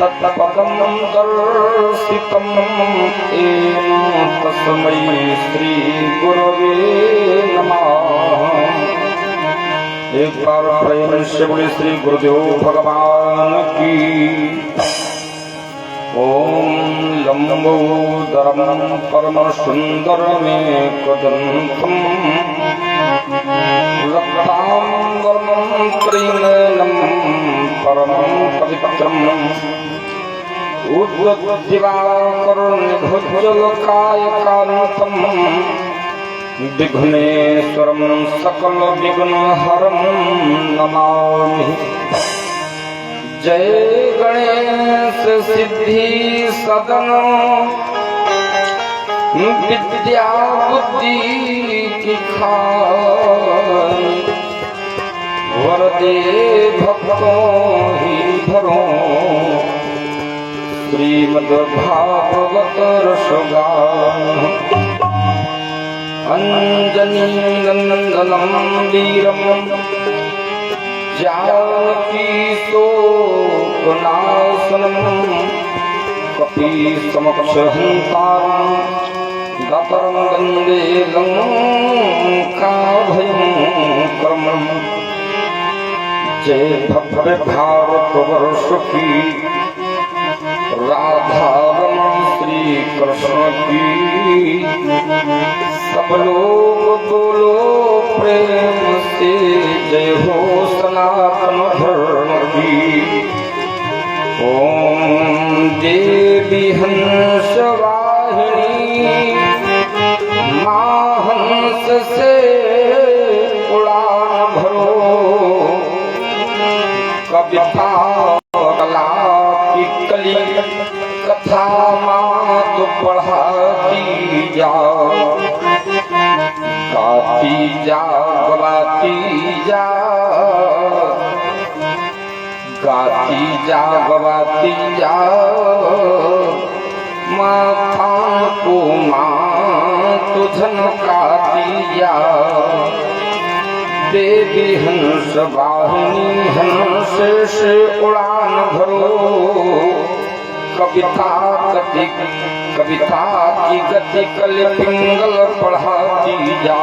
तत्पदं दर्शितं येन तस्मै श्री गुरवे नमः। एक बार प्रेम से बोले श्री गुरुदेव भगवान की। ओम लंबोदरम परम सुंदरमेकदंतं रक्तांबरं त्रिनयनं परमं पवित्रम् उद्दिवाकरुणिभुजलकायकान्तं विघ्नेश्वरं सकलविघ्नहरं नमामि। जय गणेश सिद्धि सदन विद्या बुद्धि की खान वरदे भक्तों ही भरो श्रीमद्भागवत रसगान। अंजनी नंदनम वीरम जानकी शोकनाशनम कपि समक्ष हंतारं दातरं वन्दे लंकाभयंकरम्। जय भव्य भारतवर्ष की राधा रमण श्री कृष्ण की। सब लोग बोलो प्रेम से जय हो सनातन धर्म की। ओम देवी हंस वाहिनी माँ हंस से उड़ान भरो कविता कला की कली कथा माँ तो पढ़ाती जाओ गाती जा गवाती जा गाती जा गवाती जा माथा को माँ तो झनकाती जा। देवी हंस वाहिनी हंस से उड़ान भरो कविता की गति कल पिंगल पढ़ाती जा।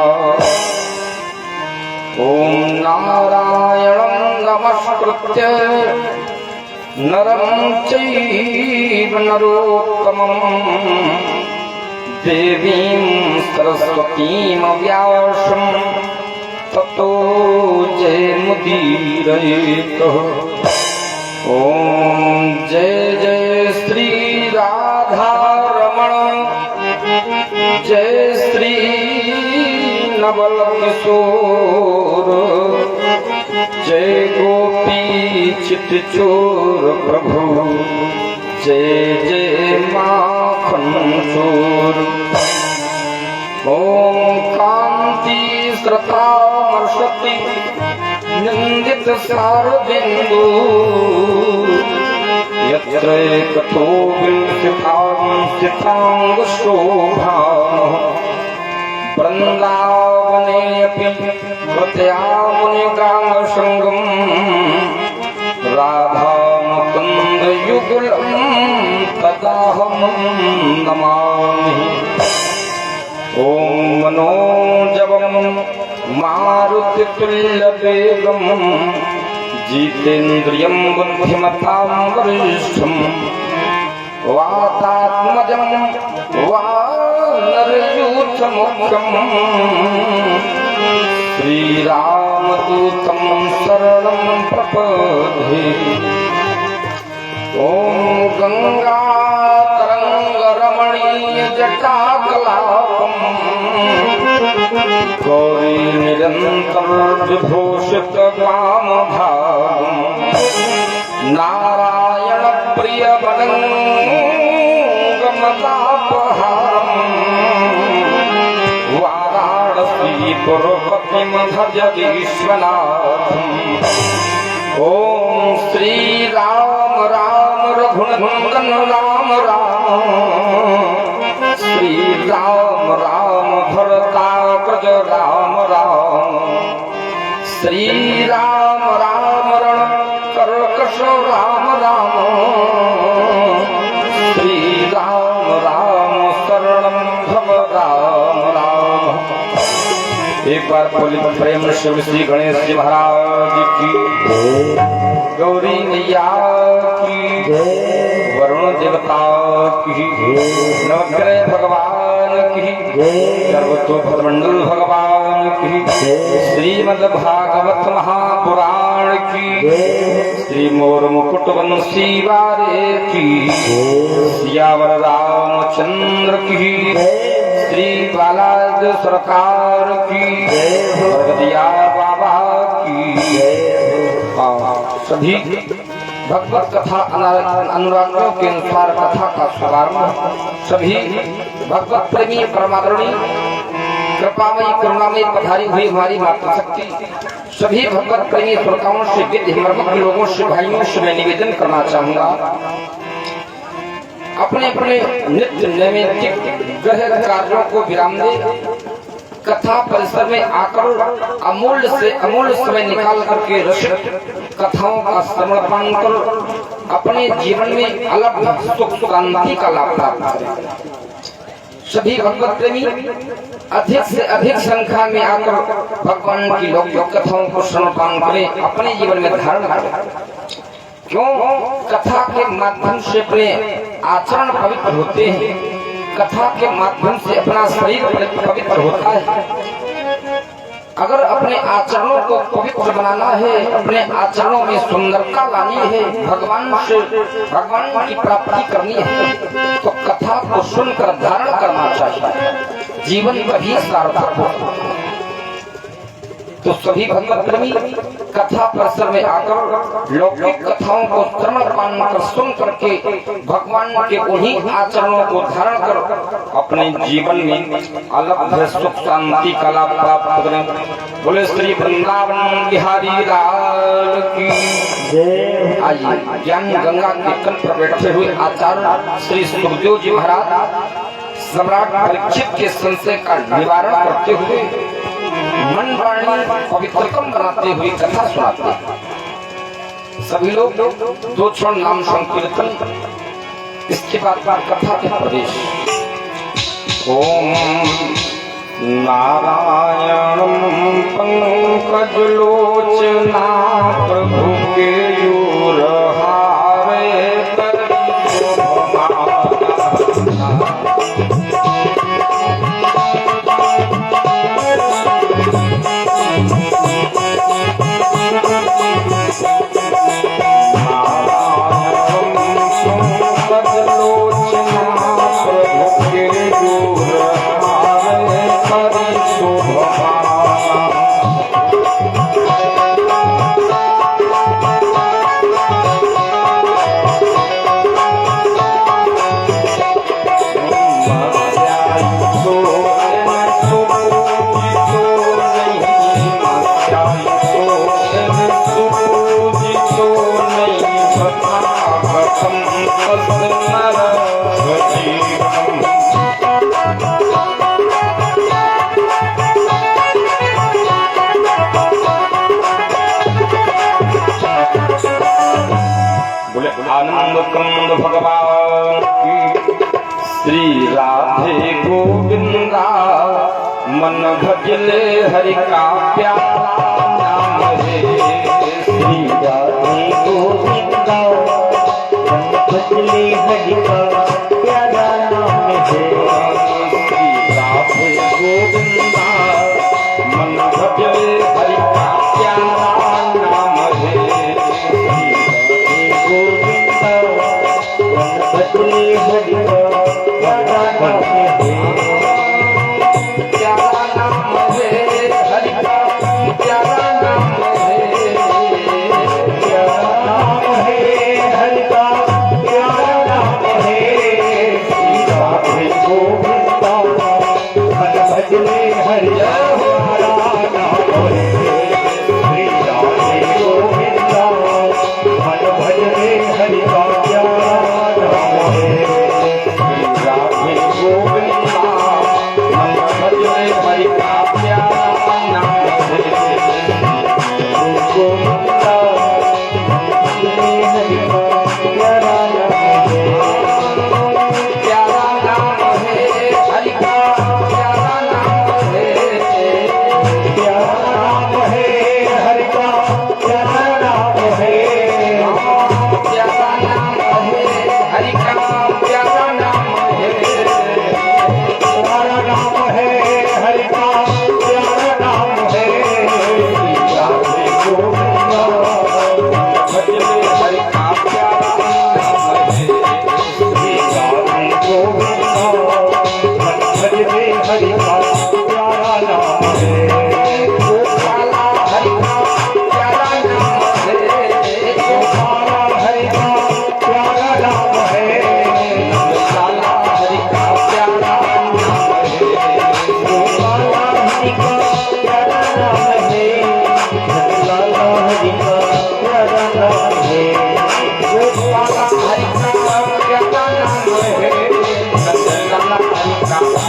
ओम नारायणं नमस्कृत्य नरं चैव नरोत्तमं देवीं सरस्वतीं व्यासं ततो जयमुदीरयेत्। ओम जय जय श्री राधा रमण जय श्री नवल किशोर जय गोपी चित चोर प्रभु जय जय माखन चोर। ओम कांति श्रतामर्षति निंदित शारदिन्दु यत्र कथो विंसितांग शोभा वृंदावनेऽपि कृत्या मुनिगांग संगम राधा मुकुंद युगलं तदाहं नमामि। ओम मनोजवं मारुतितुल्यवेगं जितेन्द्रियं बुद्धिमतां वरिष्ठं वातात्मजं वानरयूथमुख्यं श्रीरामदूतं शरणं प्रपद्ये। ओम गंगातरंगरमणीय जटाकलापं गौरी निरंतर विभूषित वामभागं नारायण प्रिय बलंगमतापहारं वाराणसीपुरपतिं भज विश्वनाथम्। ओम श्री राम राम रघुनंदन राम राम श्री राम राम भरताग्रज राम राम श्री राम राम रण कर्कश राम राम एक बार बोली प्रेम शिव श्री गणेश जी महाराज की, गौरी मैया की, वरुण देवता की, नवग्रह भगवान की, सर्वतो भद्रमंडल भगवान की, श्रीमद् भागवत महापुराण की, श्री मोर मुकुट वंशी वारे की, सियावर रामचंद्र की, श्री बालाजी सरकार की, भगवतिया बाबा की। सभी भगवत कथा अनुरागियों के अनुसार कथा का शुभारंभ सभी भगवत प्रेमी परमादरणी कृपामयी करुणामयी पधारी हुई हमारी माता शक्ति सभी भगवत प्रेमी श्रोताओं से विद्य लोगों से भाइयों से मैं निवेदन करना चाहूंगा, अपने अपने नित्य नैमित्तिक ग्रह कार्यों को विराम दे, कथा परिसर में आकर अमूल्य समय निकाल करके रसिक कथाओं का समर्पण कर अपने जीवन में अलग सुख शांति का लाभ प्राप्त करें। सभी भगवत प्रेमी अधिक से अधिक संख्या में आकर भगवान की लौकिक कथाओं को समर्पण करें, अपने जीवन में धारण करें। क्यों? कथा के माध्यम से अपने आचरण पवित्र होते हैं, कथा के माध्यम से अपना शरीर पवित्र होता है। अगर अपने आचरणों को पवित्र बनाना है, अपने आचरणों में सुंदरता लानी है, भगवान की प्राप्ति करनी है, तो कथा को सुनकर धारण करना चाहिए, जीवन कभी सार्थक हो। तो सभी भगवत प्रेमी कथा परिसर में आकर लौकिक कथाओं को श्रवण पान कर सुन करके भगवान के उन्हीं आचरणों को धारण कर अपने जीवन में अलग सुख शांति का लाभ प्राप्त करें। बोले श्री वृंदावन बिहारी लाल की जय। आइए ज्ञान गंगा के तट पर बैठे हुए आचार्य श्री सुखदेव जी महाराज सम्राट परीक्षित के संशय का निवारण करते हुए मन वाणी पवित्रतम बनाते हुए कथा सुनाते। सभी लोग दो क्षण नाम संकीर्तन, इसके बाद कथा के प्रवेश। ओम नारायणं पंकज लोचना प्रभु के यूरहारे आनंद कंद भगवान की। श्री राधे गोविंदा मन भजले हरि का प्यारा नाम है। श्री राधे गोविंदा मन भजले हरि का प्यारा नाम है। श्री राधे गोविंदा मन भजले हरि का प्यारा नाम है। बदले हरि का प्यारा नाम है। प्यारा नाम है हरि का प्यारा नाम है। प्यारा नाम है हरि का प्यारा नाम है।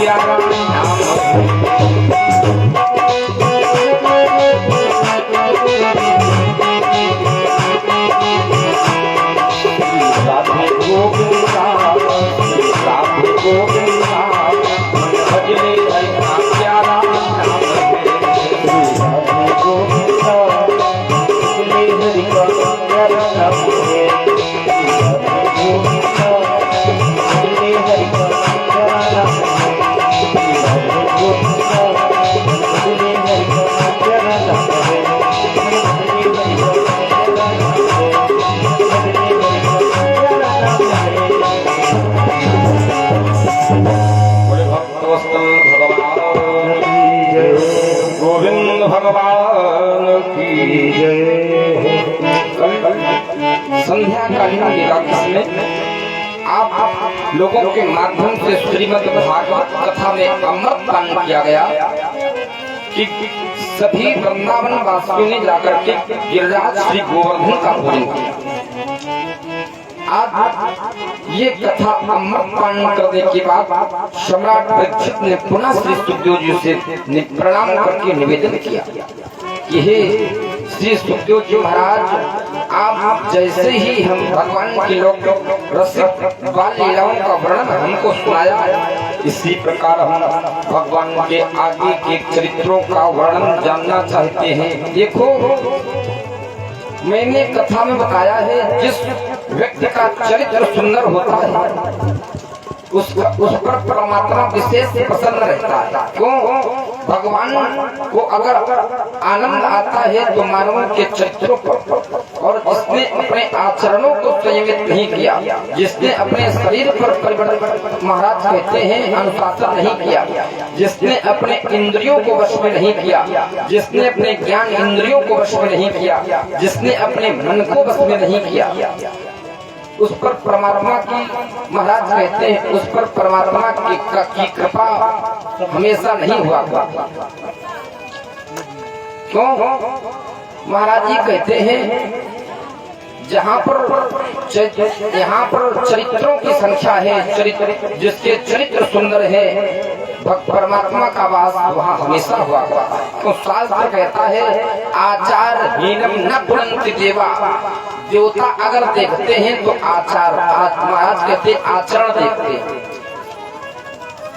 प्यारा नाम राधे गोविंदा राधे गोविंदा भजले हरि का प्यारा नाम राधे गोविंदा भजले हरि का प्यारा नाम गोविंद भगवान की जय। संध्याकालीन लीला में आप लोगों के माध्यम से श्रीमद् भागवत कथा में अमृत पान किया गया कि सभी वृंदावन वासियों ने जाकर के गिरिराज श्री गोवर्धन का पूजन किया। आज ये कथा अमृत पान करने के बाद सम्राट परीक्षित ने पुनः श्री सुखदेव जी से प्रणाम करके निवेदन किया कि हे श्री सुखदेव जी महाराज, आप जैसे ही हम भगवान के लोक रसिक बाल लीलाओं का वर्णन हमको सुनाया, इसी प्रकार हम भगवान के आगे के चरित्रों का वर्णन जानना चाहते हैं। देखो, मैंने कथा में बताया है जिस व्यक्ति का चरित्र सुंदर होता है उस पर परमात्मा विशेष प्रसन्न रहता है। क्यों? भगवान को अगर आनंद आता है तो मानवों के चरित्रों पर, और जिसने अपने आचरणों को संयमित नहीं किया, जिसने अपने शरीर पर परिवर्तन महाराज कहते हैं अनुशासन नहीं किया, जिसने अपने इंद्रियों को वश में नहीं किया, जिसने अपने ज्ञान इंद्रियों को वश में नहीं किया, जिसने अपने मन को वश में नहीं किया, उस पर परमात्मा की महाराज कहते हैं उस पर परमात्मा की कृपा हमेशा नहीं हुआ। क्यों? महाराज जी कहते हैं यहाँ पर चरित्रों की संख्या है, चरित्र जिसके चरित्र सुंदर है परमात्मा का वास वहाँ हमेशा हुआ। तो शास्त्र कहता है आचार हीनम न पुनन्ति देवा, देवता अगर देखते हैं तो आचार, महाराज कहते आचरण देखते हैं।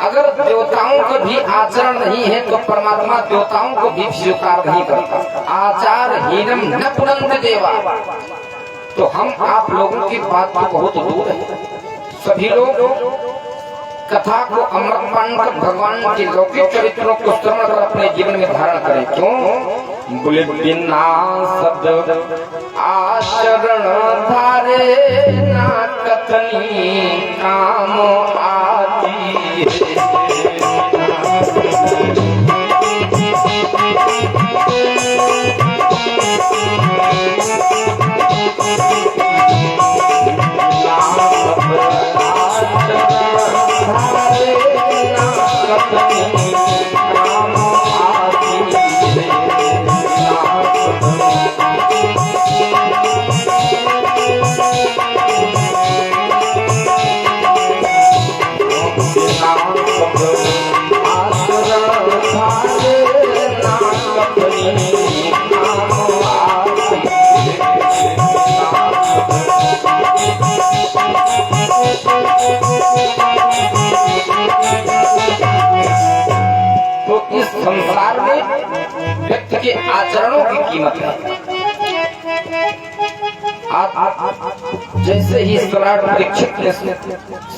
अगर देवताओं का भी आचरण नहीं है तो परमात्मा देवताओं को भी स्वीकार नहीं करता। आचार हीनम न पुनन्ति देवा, तो हम आप लोगों की बात बहुत दूर है। सभी लोग कथा को अमृत पान कर भगवान के लौकिक चरित्रों को श्रवण कर अपने जीवन में धारण करें। क्यों? बोले बिना शब्द आचरण धारे ना कथनी काम आती संसार में व्यक्ति के आचरणों की कीमत है। जैसे ही सम्राट परीक्षित ने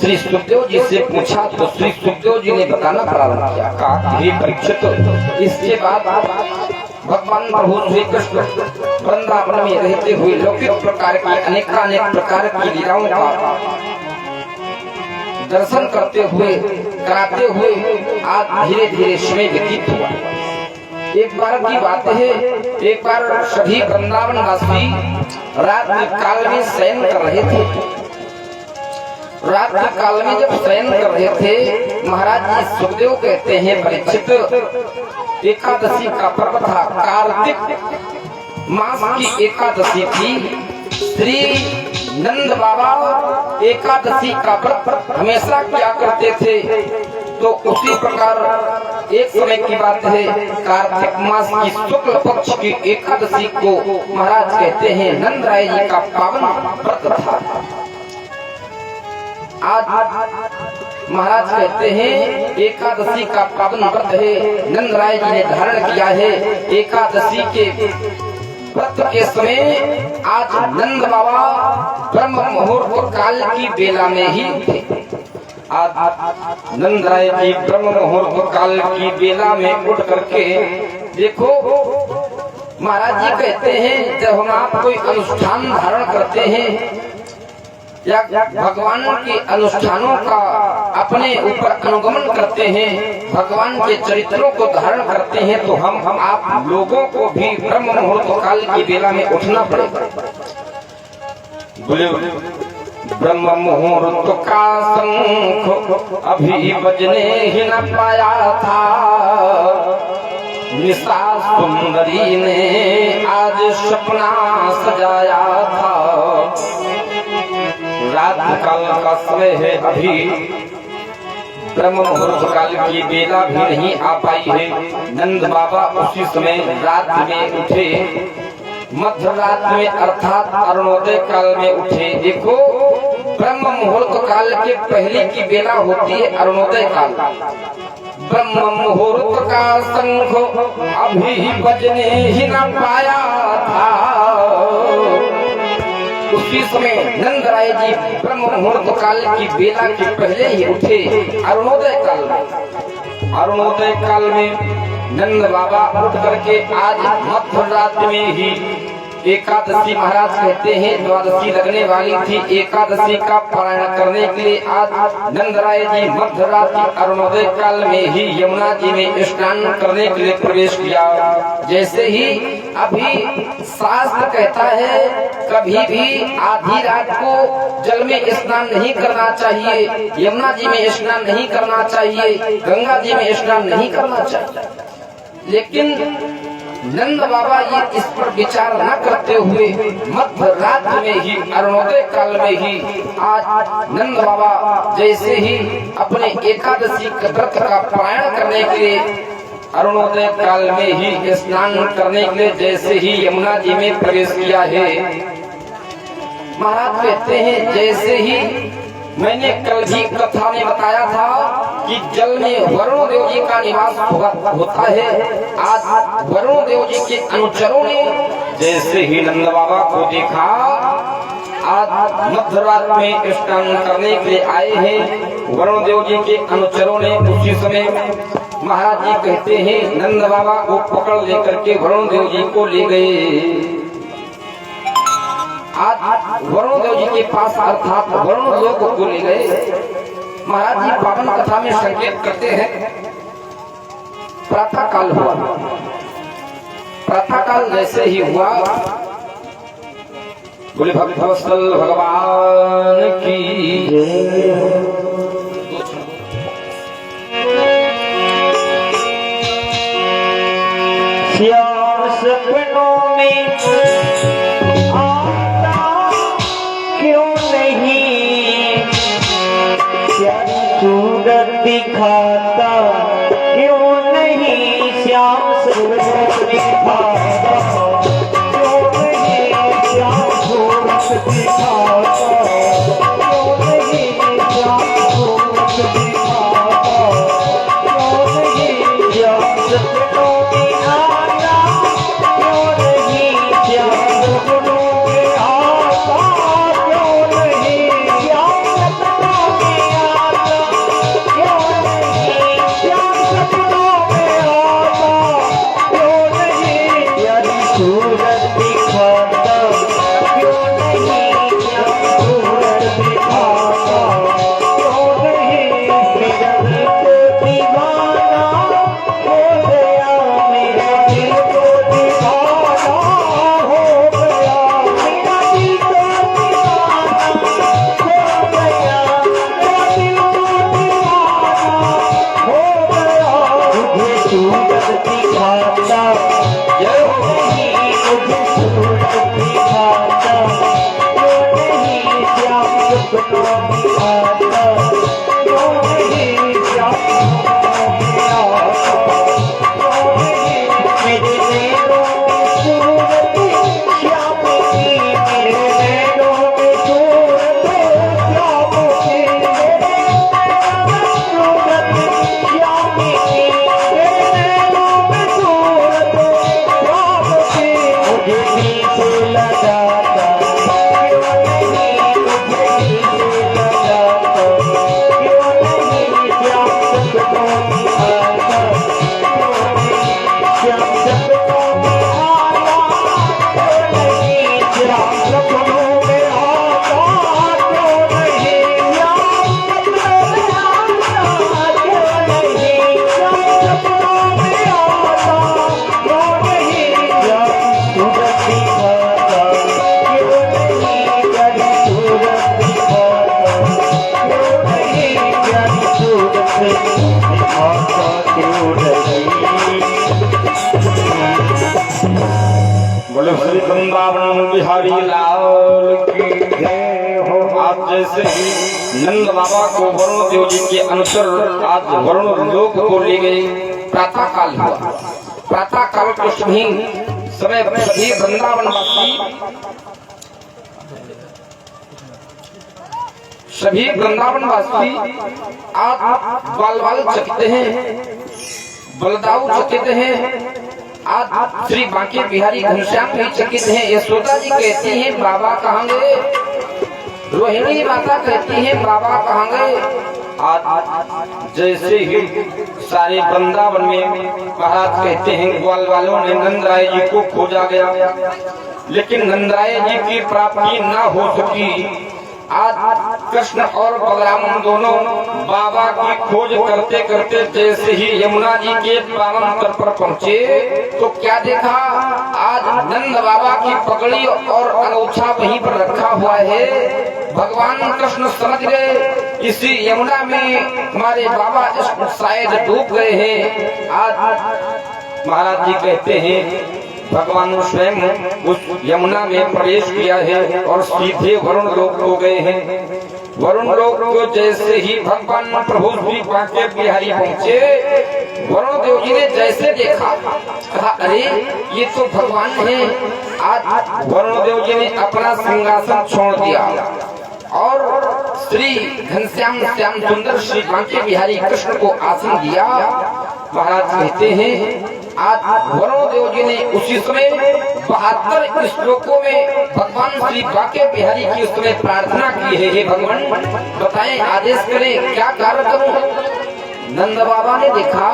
श्री सुखदेव जी से पूछा तो श्री सुखदेव जी ने बताना प्रारंभ किया। कहा हे परीक्षित, इसके बाद भगवान प्रभु श्री कृष्ण वृंदावन में रहते हुए लौकिक प्रकार की अनेक प्रकार की लीलाओं का दर्शन करते हुए कराते हुए आज धीरे धीरे समय व्यतीत हुआ। एक बार की बात है, एक बार सभी वृंदावन वासी रात काल में शयन कर रहे थे। रात काल में जब शयन कर रहे थे, महाराज जी सुखदेव कहते हैं परीक्षित, एकादशी का पर्व था, कार्तिक मास की एकादशी थी। श्री नंद बाबा एकादशी का व्रत हमेशा क्या करते थे? तो तो उसी प्रकार एक समय की बात है, कार्तिक मास की शुक्ल पक्ष की एकादशी को महाराज कहते हैं नंद राय जी का पावन व्रत था। आज महाराज कहते हैं एकादशी का पावन व्रत है, नंद राय जी ने धारण किया है। एकादशी के व्रत के समय आज नंद बाबा ब्रह्म मुहूर्त काल की बेला में ही थे। आज नंद राय जी ब्रह्म मुहूर्त काल की बेला में उठ करके देखो, महाराज जी कहते हैं जब हम आप कोई अनुष्ठान धारण करते हैं या भगवान के अनुष्ठानों का अपने ऊपर अनुगमन करते हैं, भगवान के चरित्रों को धारण करते हैं, तो हम आप लोगों को भी ब्रह्म मुहूर्त काल की बेला में उठना पड़ेगा। बोले ब्रह्म मुहूर्त का शंख अभी बजने ही न पाया था, निशा सुंदरी ने आज सपना सजाया था। रात काल का समय है, अभी ब्रह्म मुहूर्त काल की बेला भी नहीं आ पाई है। नंद बाबा उसी समय रात में उठे, मध्य रात में अर्थात अरुणोदय काल में उठे। देखो ब्रह्म मुहूर्त काल के पहले की बेला होती है अरुणोदय काल। ब्रह्म मुहूर्त का शंख अभी बजने ही न पाया था, उसी समय नंद राय जी ब्रह्म मुहूर्त काल की बेला के पहले ही उठे अरुणोदय काल में। अरुणोदय काल में नंद बाबा उठ करके आज मध्य रात में ही एकादशी, महाराज कहते हैं द्वादशी लगने वाली थी, एकादशी का पारायण करने के लिए आज नंद राय जी मध्य रात्रि अरुणोदय काल में ही यमुना जी में स्नान करने के लिए प्रवेश किया। जैसे ही अभी शास्त्र कहता है कभी भी आधी रात को जल में स्नान नहीं करना चाहिए, यमुना जी में स्नान नहीं करना चाहिए, गंगा जी में स्नान नहीं करना चाहिए। लेकिन नंद बाबा ये इस पर विचार न करते हुए मध्य रात में ही अरुणोदय काल में ही आज नंद बाबा जैसे ही अपने एकादशी व्रत का पारायण करने के लिए अरुणोदय काल में ही स्नान करने के लिए जैसे ही यमुना जी में प्रवेश किया है। महाराज कहते हैं जैसे ही मैंने कल भी कथा में बताया था कि जल में वरुण देव जी का निवास होता है। आज वरुण देव जी के अनुचरों ने जैसे ही नंद बाबा को देखा, आज मध्य रात में स्नान करने के लिए आए हैं वरुण देव जी के अनुचरों ने। उसी समय महाराज जी कहते हैं नंद बाबा को पकड़ लेकर के वरुण देव जी को ले गए। आज वरुण देव जी के पास अर्थात वरुण लोक को ले गए। महाराज जी पावन कथा में संकेत करते हैं प्रातः काल हुआ। प्रातः काल जैसे ही हुआ, बोले भक्तवत्सल भगवान की श्याम सपनों में सूरत दिखाता क्यों नहीं, श्याम सूरत दिखाता क्यों नहीं, श्याम सूरत दिखाता क्यों नहीं, श्याम सूरत दिखाता क्यों नहीं, श्याम सपनों में आता क्यों नहीं, श्याम सपनों में आता क्यों नहीं, श्याम सपनों में आता क्यों नहीं, श्याम सपनों में आता क्यों नहीं, यारी सूरत दिखाता क्यों नहीं, श्याम सूरत दिखाता क्यों नहीं, मेरा दिल तो दीवाना हो गया, मेरा दिल तो दीवाना हो गया, मेरा दिल तो दीवाना हो गया, मेरा दिल तो दीवाना हो गया। मुझे सूरत दिखाता क्यों नहीं, मुझे सूरत दिखाता क्यों नहीं, श्याम सपनों में आता क्यों नहीं, श्याम दिखाता क्यों नहीं। बोले श्री वृंदावन बिहारी लाल की जय हो। आज जैसे ही नंद बाबा को वरुण देव जी के अनुसार आज वरुण लोक को ले गए, प्रातः काल हुआ। प्रातः काल के समय सभी वृंदावन वासी आज बाल चकते हैं, बलदाऊ चकित हैं। आज श्री बांके बिहारी घनश्याम भी चकित हैं। यशोदा जी कहती हैं बाबा कहाँ गए, रोहिणी माता कहती हैं बाबा कहाँ गए। आज जैसे ही सारे वृंदावन में महाराज कहते हैं ग्वाल वालों ने नंदराय जी को खोजा गया, लेकिन नंदराय जी की प्राप्ति न हो सकी। आज कृष्ण और बलराम दोनों बाबा की खोज करते करते जैसे ही यमुना जी के पावन तट पर पहुँचे तो क्या देखा, आज नंद बाबा की पगड़ी और अंगूछा वहीं पर रखा हुआ है। भगवान कृष्ण समझ गए इसी यमुना में हमारे बाबा शायद डूब गए हैं। आज महाराज जी कहते हैं भगवान स्वयं उस यमुना में प्रवेश किया है और सीधे वरुण लोक को गए हैं। वरुण लोक को जैसे ही भगवान प्रभु श्री बांके बिहारी पहुँचे, वरुण देव जी ने जैसे देखा कहा अरे ये तो भगवान है। आज वरुण देव जी ने अपना सिंहासन छोड़ दिया और श्री घनश्याम श्याम सुंदर श्री बांके बिहारी कृष्ण को आसन दिया। महाराज कहते हैं आज वरुण देव जी ने उसी समय 72 श्लोकों में भगवान श्री बांके बिहारी की उस समय प्रार्थना की है, हे भगवान बताएं आदेश करें क्या कार्य करूं। नंद बाबा ने देखा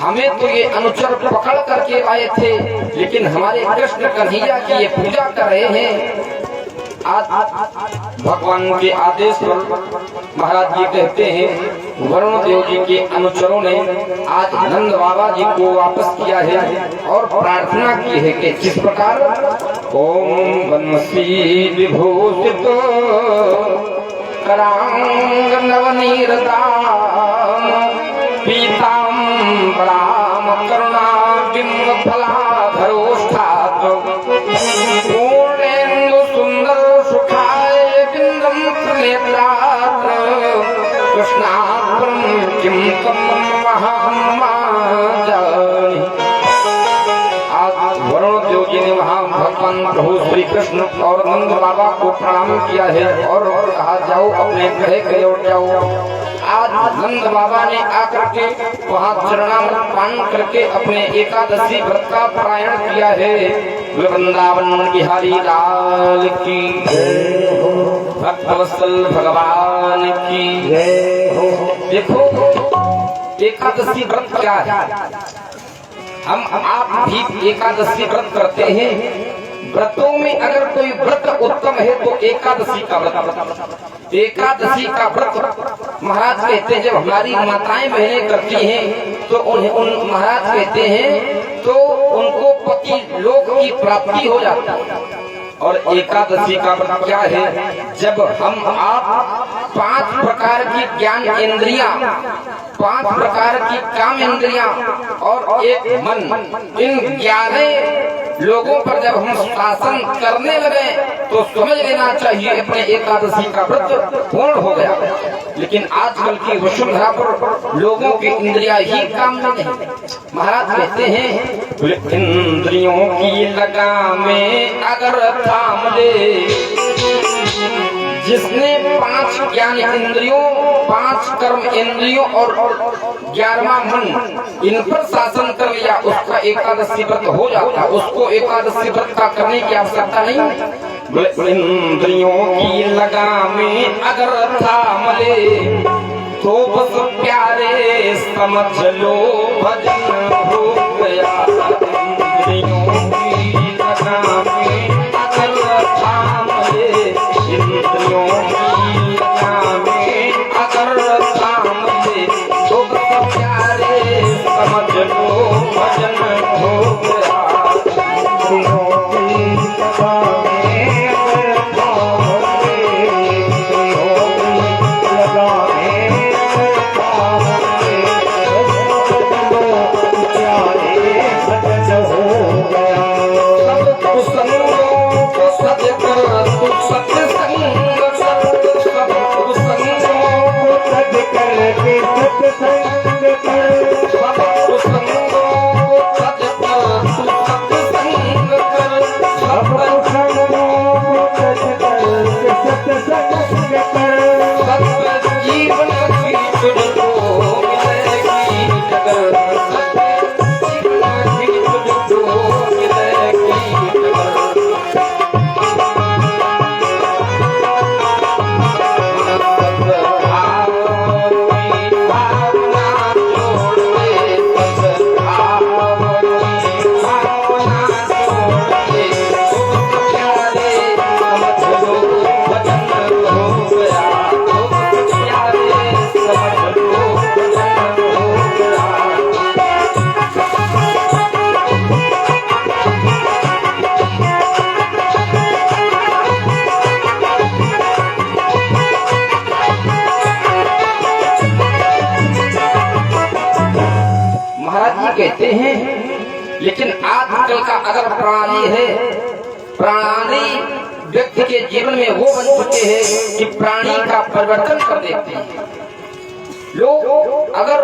हमें तो ये अनुचर पकड़ करके आए थे, लेकिन हमारे कृष्ण कन्हैया की ये पूजा कर रहे हैं। आज भगवान के आदेश पर महाराज जी कहते हैं वरुण देव जी के अनुचरों ने आज नंद बाबा जी को वापस किया है और प्रार्थना की है कि किस प्रकार ओम बंसी विभूषित करांग नवनीरदाम पीतांबराम करुणा बिंब फलाधरोष्ठात् पूर्णेन्दु सुंदर सुखाय बिंदम प्रणेत्रात् कृष्णार्पण किम तम महाम्मा जानी। आज वरुण देव जी ने वहाँ भगवान प्रभु श्री कृष्ण और नंद बाबा को प्रणाम किया है और कहा जाओ अपने ग्रह की ओर जाओ। आज नंद बाबा ने आकर के वहाँ चरणामृत पान करके अपने एकादशी व्रत का पारायण किया है। वृंदावन बिहारी लाल की जय हो, भक्तवत्सल भगवान की जय हो। देखो एकादशी व्रत क्या है, हम आप भी एकादशी व्रत करते हैं। व्रतों में अगर कोई व्रत उत्तम है तो एकादशी का व्रत। एकादशी का व्रत महाराज कहते हैं जब हमारी माताएं बहनें करती हैं तो उन्हें महाराज कहते हैं तो उनको पति लोक की प्राप्ति हो जाती है। और एकादशी का व्रत क्या है, जब हम आप 5 प्रकार की ज्ञान इंद्रियां, 5 प्रकार की काम इंद्रियां और एक मन, इन 11 लोगों पर जब हम शासन करने लगे तो समझ लेना चाहिए अपने एकादशी का व्रत पूर्ण हो गया। लेकिन आजकल की वसुंधरा पर लोगों की इंद्रियां ही काम नहीं है। महाराज कहते हैं इंद्रियों की लगामें अगर थाम ले, जिसने 5 ज्ञान इंद्रियों, 5 कर्म इंद्रियों और 11वां मन इन पर शासन कर लिया उसका एकादशी व्रत हो जाता। उसको एकादशी व्रत का करने की आवश्यकता नहीं। इंद्रियों की लगामें अगर थाम ले तो बस प्यारे समझ लो भजन हो गया। इंद्रियों की लगामें अगर थाम ले, इंद्रियों की लगामें अगर थाम ले तो बस प्यारे समझ लो भजन हो गया। इंद्रियों की लगामें अगर थाम ले, इंद्रियों की लगामें कहते हैं लेकिन आजकल का अगर प्रणाली है, प्रणाली व्यक्ति के जीवन में वो बन चुके हैं कि प्राणी का परिवर्तन कर देते हैं। लोग अगर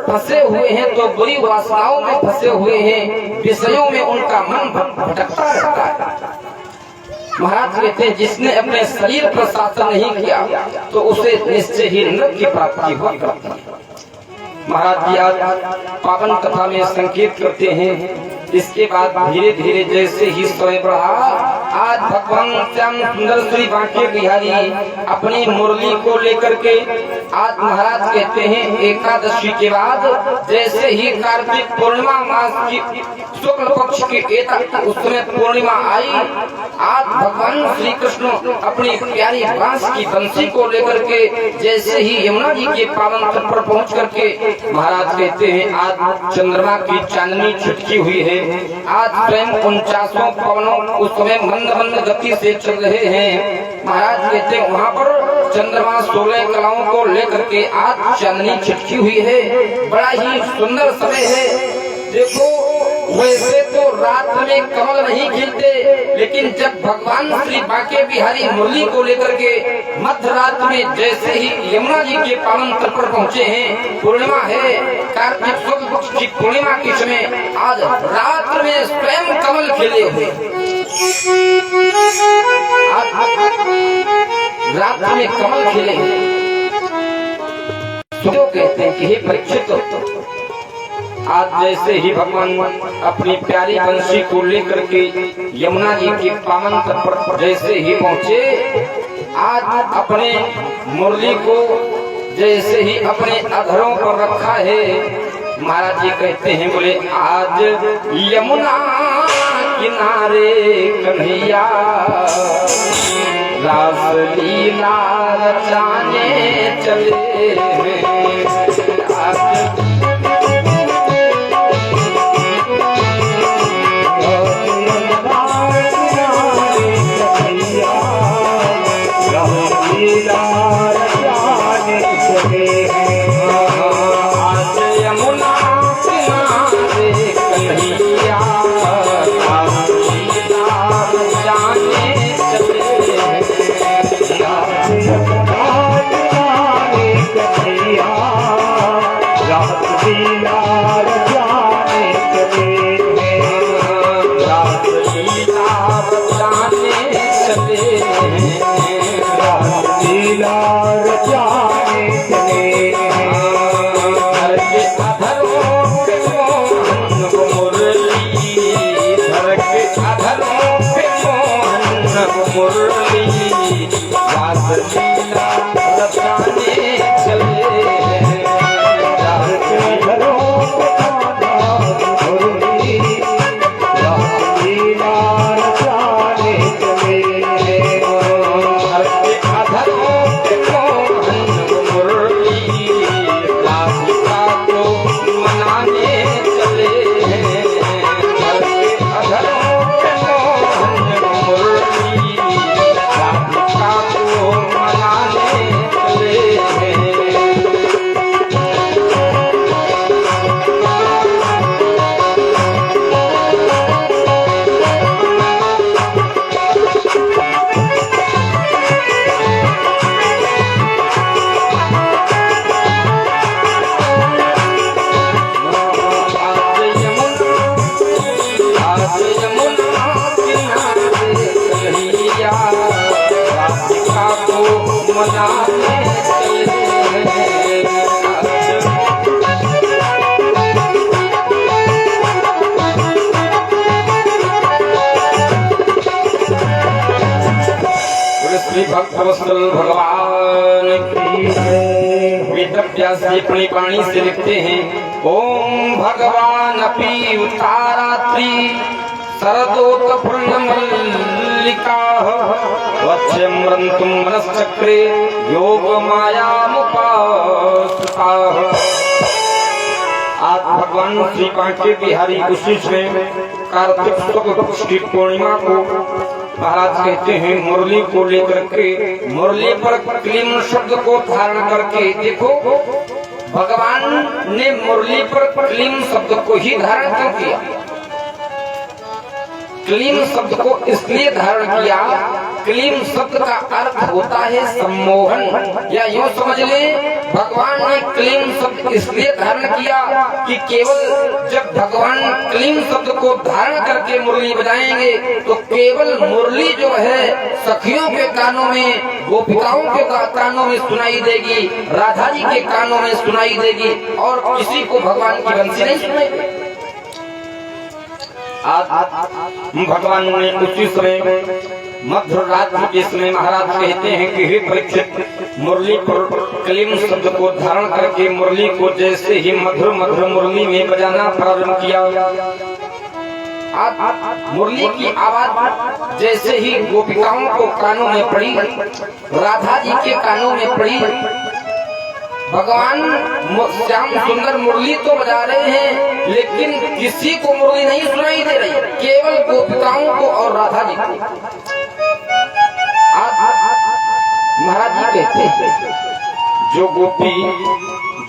फंसे हुए हैं तो बुरी वासनाओं में फंसे हुए हैं, विषयों में उनका मन भटकता रहता है। महाराज कहते हैं जिसने अपने शरीर पर शासन नहीं किया तो उसे निश्चय ही नरक की प्राप्ति हुआ करती है। महाराज जी आज पावन कथा में संकेत करते हैं। इसके बाद धीरे धीरे जैसे ही समय बढ़ा, आज भगवान श्याम सुंदर श्री बांके बिहारी अपनी मुरली को लेकर के आज महाराज कहते हैं एकादशी के बाद जैसे ही कार्तिक पूर्णिमा मास की शुक्ल पक्ष की एकादशी उसमें पूर्णिमा आई, आज भगवान श्री कृष्ण अपनी प्यारी बांस की बंसी को लेकर के जैसे ही यमुना जी के पावन तट पर पहुँच करके महाराज कहते हैं आज चंद्रमा की चांदनी छिटकी हुई है। आज स्वयं 49 पवनों उस समय मंद मंद गति से चल रहे हैं। महाराज कहते हैं वहाँ पर चंद्रमा 16 कलाओं को लेकर के आज चांदनी छिटकी हुई है। बड़ा ही सुंदर समय है। देखो वैसे तो रात में कमल नहीं खिलते, लेकिन जब भगवान श्री बांके बिहारी मुरली को लेकर के मध्य रात में जैसे ही यमुना जी के पावन तट पर पहुँचे हैं, पूर्णिमा है, कार्तिक शुक्ल पक्ष की पूर्णिमा के समय आज रात में स्वयं कमल खिले हुए। आज रात में कमल खिले तो कहते हैं कि हे परीक्षित, आज जैसे ही भगवान अपनी प्यारी बंसी को लेकर के यमुना जी के पावन तट पर जैसे ही पहुँचे, आज अपने मुरली को जैसे ही अपने अधरों पर रखा है, महाराज जी कहते हैं बोले आज यमुना किनारे कन्हैया रास लीला रचाने चले आज भगवान वेदव्यास जी अपनी वाणी से लिखते हैं ओम भगवान अपि उतारात्रि शरदोत फुल्लमल्लिका वच्यमृन्तुं मनश्चक्रे योग मायामुपास्थिता। आज भगवान श्री बांके बिहारी उसी में कार्तिक शुक्ल पक्ष की पूर्णिमा को महाराज कहते हैं मुरली को लेकर के मुरली पर क्लीम शब्द को धारण करके देखो भगवान ने मुरली पर क्लीम शब्द को ही धारण क्यों किया? क्लीम शब्द को इसलिए धारण किया, क्लीम शब्द का अर्थ होता है सम्मोहन, या यूँ समझ ले भगवान ने क्लीम शब्द इसलिए धारण किया कि केवल जब भगवान क्लीम शब्द को धारण करके मुरली बजाएंगे तो केवल मुरली जो है सखियों के कानों में, गोपिकाओं के कानों में सुनाई देगी, राधा जी के कानों में सुनाई देगी, और किसी को भगवान की बंसी नहीं सुनाई देगी। आज भगवान ने उसी समय मध्य रात्रि के समय महाराज कहते हैं कि हे परीक्षित, मुरली पर क्लीम शब्द को धारण करके मुरली को जैसे ही मधुर मधुर मुरली में बजाना प्रारंभ किया, मुरली की आवाज जैसे ही गोपिकाओं को कानों में पड़ी, राधा जी के कानों में पड़ी, भगवान श्याम सुंदर मुरली तो बजा रहे हैं लेकिन किसी को मुरली नहीं सुनाई दे रही, केवल गोपिकाओं को और राधा जी को। महाराज जी कहते हैं जो गोपी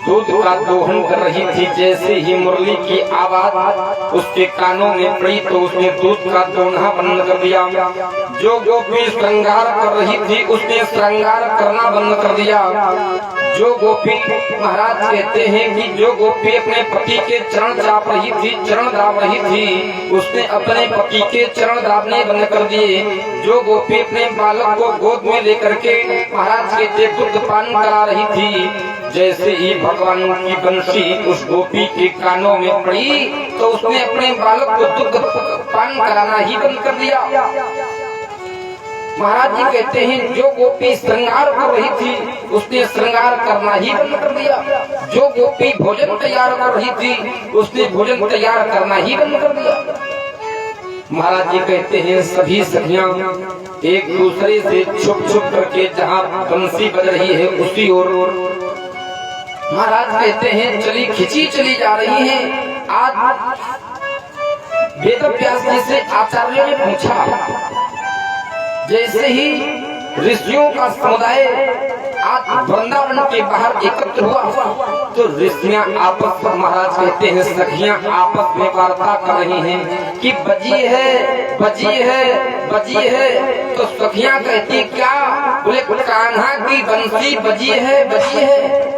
दूध का दोहन कर रही थी, जैसे ही मुरली की आवाज उसके कानों में पड़ी तो उसने दूध का दोहना बंद कर दिया। जो गोपी श्रृंगार कर रही थी उसने श्रृंगार करना बंद कर दिया। जो गोपी, महाराज कहते हैं कि जो गोपी अपने पति के चरण चाप रही थी, चरण दाब रही थी, उसने अपने पति के चरण दाबने बंद कर दिए। जो गोपी अपने बालक को गोद में लेकर के महाराज कहते दुग्ध पान करा रही थी, जैसे ही भगवान की बंसी उस गोपी के कानों में पड़ी तो उसने अपने बालक को दुग्ध पान कराना ही बंद कर दिया। महाराज जी कहते हैं जो गोपी श्रृंगार कर रही थी उसने श्रृंगार करना ही बंद कर दिया। जो गोपी भोजन तैयार कर रही थी उसने भोजन तैयार करना ही बंद कर दिया। महाराज जी कहते हैं सभी सखियां एक दूसरे से छुप छुप करके जहाँ बंसी बज रही है उसी ओर महाराज कहते हैं चली खिंची चली जा रही हैं। आज वेद व्यास जी से आचार्यों ने पूछा, जैसे ही ऋषियों का समुदाय आज वृंदावन के बाहर एकत्र हुआ तो ऋषियां आपस में, महाराज कहते हैं सखियां आपस में वार्ता कर रही हैं कि बजी है बजी है बजी है। तो सखियां कहती क्या? बोले कान्हा की बंसी बजी है बजी है।